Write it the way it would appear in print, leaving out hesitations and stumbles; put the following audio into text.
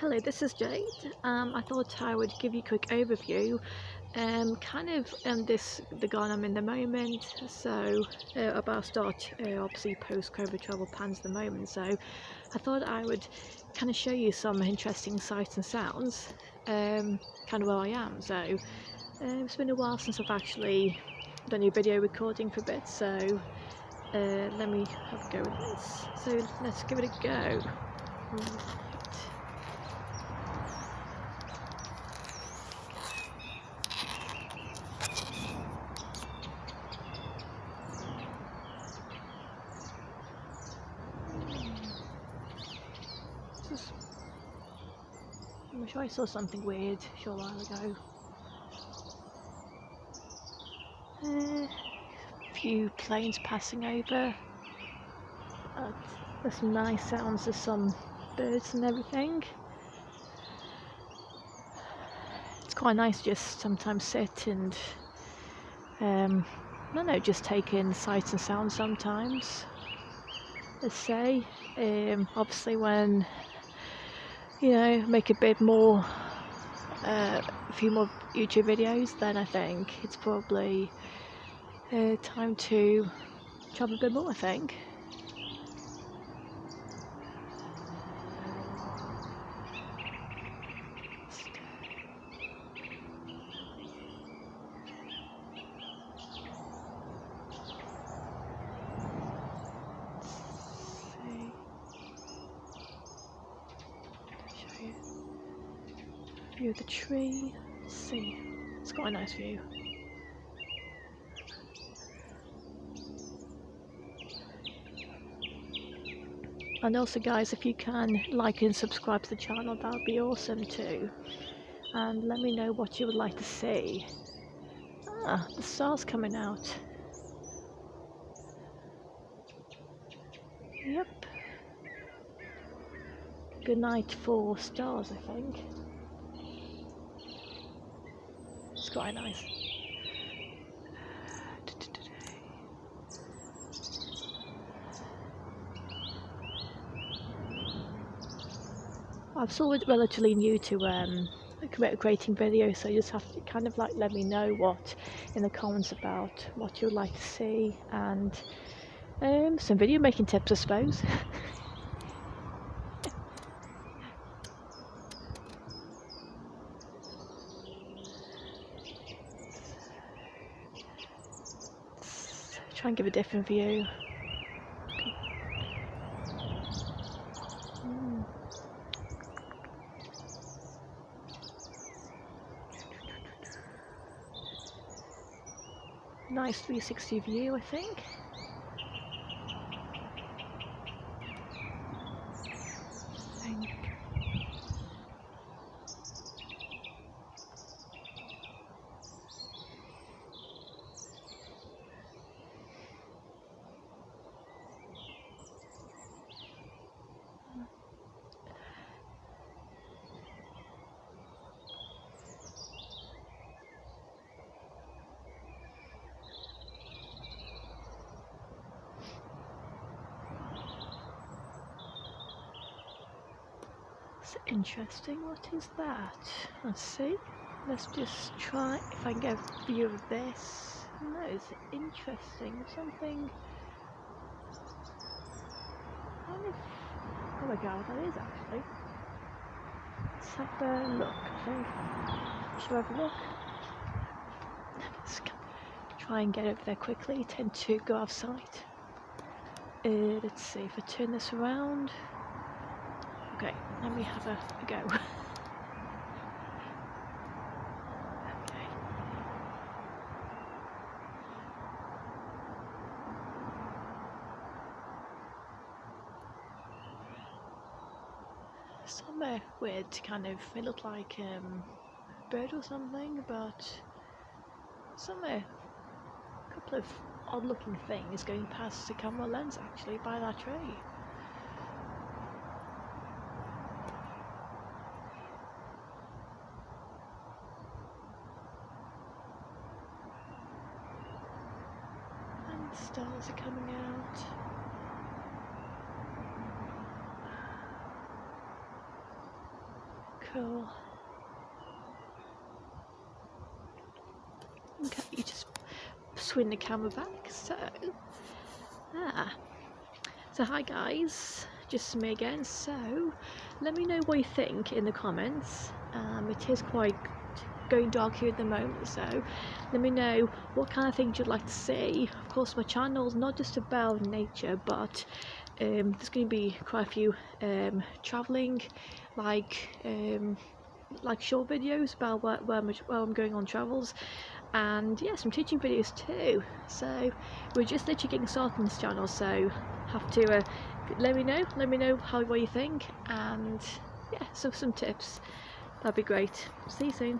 Hello, this is Jade. I thought I would give you a quick overview, the garden I'm in the moment. So about to start obviously post-COVID travel plans at the moment. So I thought I would kind of show you some interesting sights and sounds, kind of where I am. So it's been a while since I've actually done a video recording for a bit. So let me have a go with this. So let's give it a go. Right. I'm sure I saw something weird a short while ago. A few planes passing over. There's some nice sounds of some birds and everything. It's quite nice to just sometimes sit and I don't know, just take in sights and sounds sometimes. Let's say, obviously when make a bit more, a few more YouTube videos, then I think it's probably time to travel a bit more, I think. Show you a view of the tree. Let's see, it's got a nice view. And also guys, if you can like and subscribe to the channel, that would be awesome too. And let me know what you would like to see. The star's coming out. Yep. Good night for stars, I think. It's quite nice. I'm still relatively new to creating videos, so you just have to kind of like let me know what in the comments about what you'd like to see, and some video making tips, I suppose. Try and give a different view. Nice 360 view, I think. Interesting. What is that? Let's see. Let's just try if I can get a view of this. No, it's interesting. Something. Oh my god, that is actually. Let's have a look, I think. Should I have a look? Let's try and get over there quickly. Tend to go off sight. Let's see if I turn this around. Okay, let me have a go. Okay. Somewhere weird, kind of. It looked like a bird or something, but somewhere a couple of odd-looking things going past the camera lens actually by that tree. Stars are coming out. Cool. Okay, you just swing the camera back. So hi guys, just me again. So let me know what you think in the comments. It is quite going dark here at the moment, so let me know what kind of things you'd like to see. Of course, my channel's not just about nature, but there's going to be quite a few travelling, like short videos about where I'm going on travels, and yeah, some teaching videos too. So we're just literally getting started on this channel, so have to let me know what you think, and yeah, so some tips, that'd be great. See you soon.